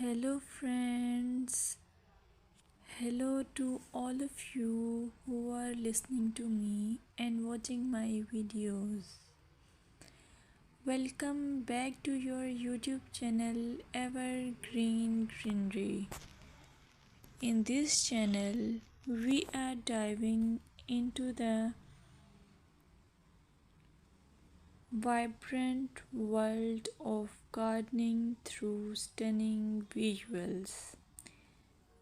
Hello, friends. Hello to all of you who are listening to me and watching my videos. Welcome back to your YouTube channel Evergreen Greenery. In this channel, we are diving into the vibrant world of gardening through stunning visuals.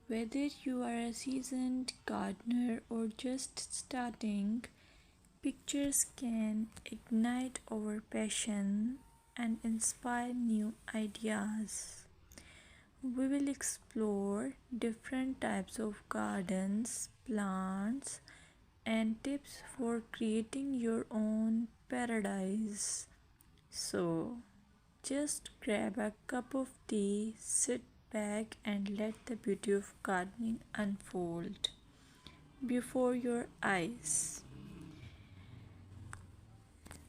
Whether you are a seasoned gardener or just starting, pictures can ignite our passion and inspire new ideas. We will explore different types of gardens, plants, and tips for creating your own paradise. So, just grab a cup of tea, sit back, and let the beauty of gardening unfold before your eyes.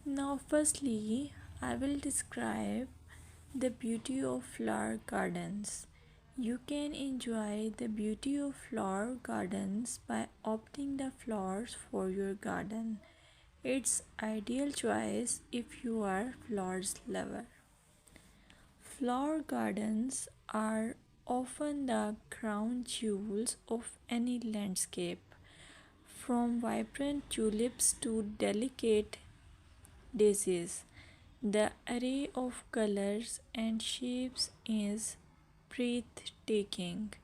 Now, firstly, I will describe the beauty of flower gardens. You can enjoy the beauty of flower gardens by opting the flowers for your garden. It's ideal choice if you are flowers lover. Flower gardens are often the crown jewels of any landscape, from vibrant tulips to delicate daisies. The array of colors and shapes is breathtaking.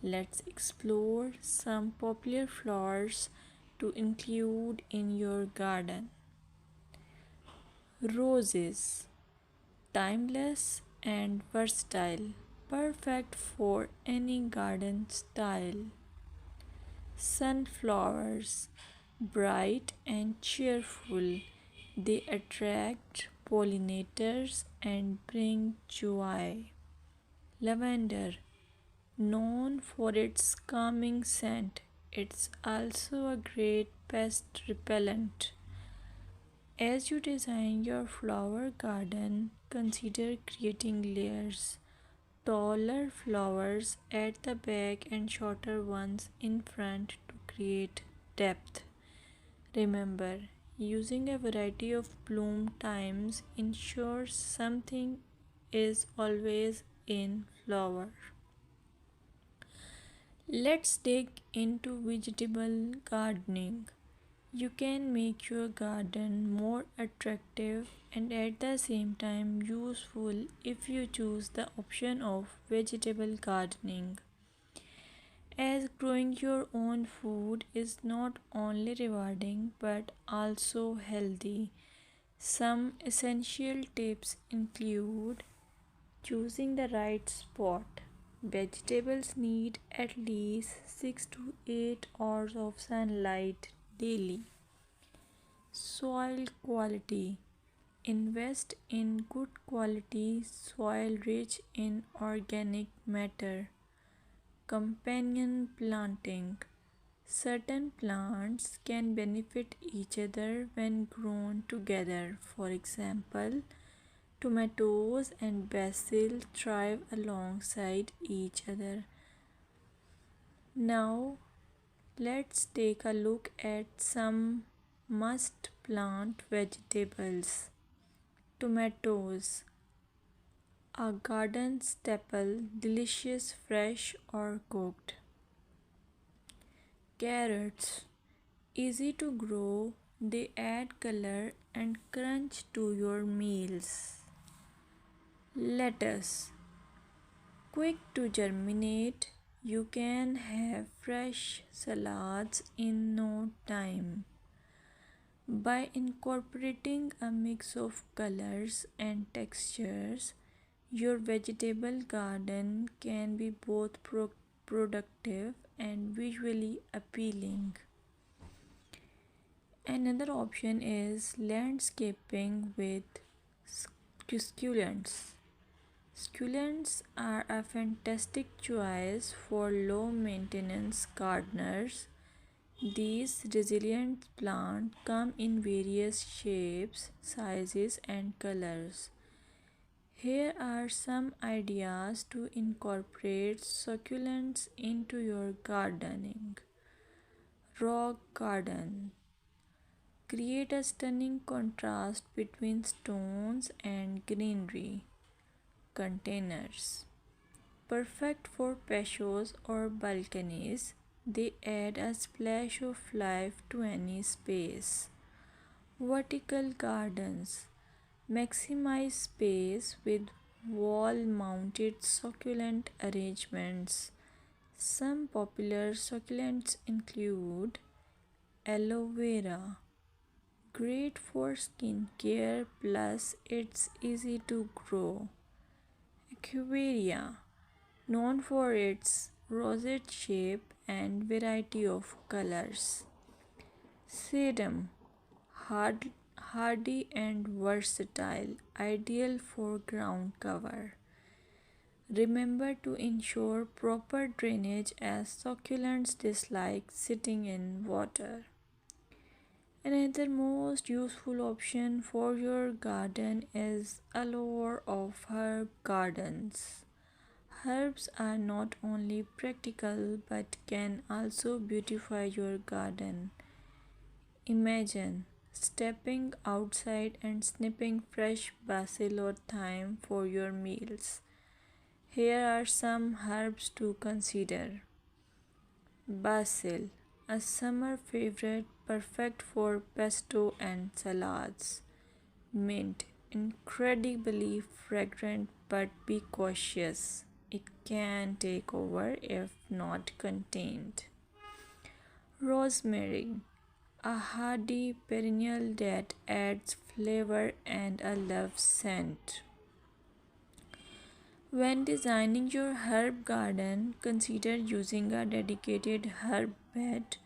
Let's explore some popular flowers to include in your garden. Roses, timeless and versatile, perfect for any garden style. Sunflowers, bright and cheerful, they attract pollinators and bring joy. Lavender, known for its calming scent, it's also a great pest repellent. As you design your flower garden, consider creating layers. Taller flowers at the back and shorter ones in front to create depth. Remember, using a variety of bloom times ensures something is always in flower. Let's dig into vegetable gardening. You can make your garden more attractive and at the same time useful if you choose the option of vegetable gardening. As growing your own food is not only rewarding but also healthy. Some essential tips include choosing the right spot. Vegetables need at least 6 to 8 hours of sunlight daily. Soil quality. Invest in good quality soil rich in organic matter. Companion planting. Certain plants can benefit each other when grown together. For example, tomatoes and basil thrive alongside each other. Now, let's take a look at some must plant vegetables. Tomatoes, a garden staple, delicious fresh or cooked. Carrots, easy to grow, they add color and crunch to your meals. Lettuce, quick to germinate, you can have fresh salads in no time. By incorporating a mix of colors and textures, your vegetable garden can be both productive and visually appealing. Another option is landscaping with succulents. Succulents are a fantastic choice for low maintenance gardeners. These resilient plants come in various shapes, sizes, and colors. Here are some ideas to incorporate succulents into your gardening. Rock garden. Create a stunning contrast between stones and greenery. Containers. Perfect for patios or balconies, they add a splash of life to any space. Vertical gardens. Maximize space with wall mounted succulent arrangements. Some popular succulents include aloe vera, great for skin care plus it's easy to grow. Echeveria, known for its rosette shape and variety of colors. Sedum, hardy and versatile, ideal for ground cover. Remember to ensure proper drainage as succulents dislike sitting in water. Another most useful option for your garden is allure of herb gardens. Herbs are not only practical but can also beautify your garden. Imagine stepping outside and snipping fresh basil or thyme for your meals. Here are some herbs to consider. Basil, a summer favorite perfect for pesto and salads. Mint, incredibly fragrant but be cautious. It can take over if not contained. Rosemary, a hardy perennial that adds flavor and a love scent. When designing your herb garden, consider using a dedicated herb bed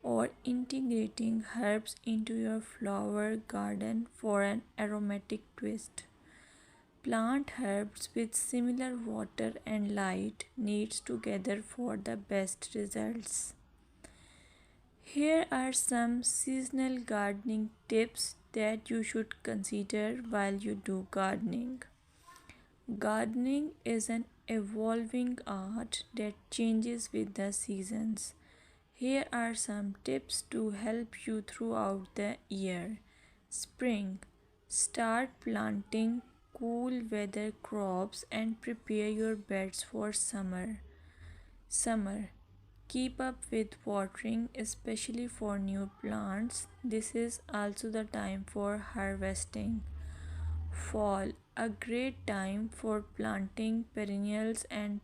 or integrating herbs into your flower garden for an aromatic twist. Plant herbs with similar water and light needs together for the best results. Here are some seasonal gardening tips that you should consider while you do gardening. Gardening is an evolving art that changes with the seasons. Here are some tips to help you throughout the year. Spring. Start planting cool weather crops and prepare your beds for summer. Summer. Keep up with watering, especially for new plants. This is also the time for harvesting. Fall, a great time for planting perennials and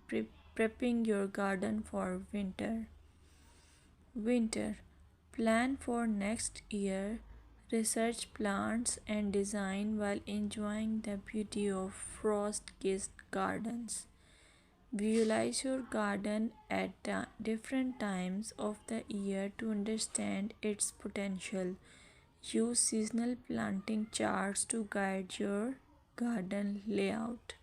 prepping your garden for winter. Winter, plan for next year, research plants and design while enjoying the beauty of frost-kissed gardens. Visualize your garden at different times of the year to understand its potential. Use seasonal planting charts to guide your garden layout.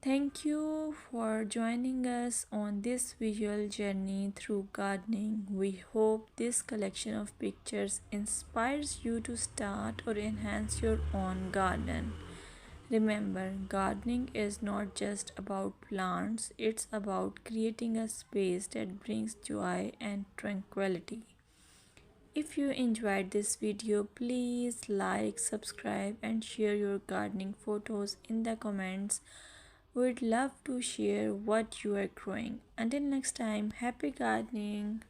Thank you for joining us on this visual journey through gardening. We hope this collection of pictures inspires you to start or enhance your own garden. Remember, gardening is not just about plants, it's about creating a space that brings joy and tranquility. If you enjoyed this video, please like, subscribe and share your gardening photos in the comments. We'd love to share what you are growing. Until next time, happy gardening!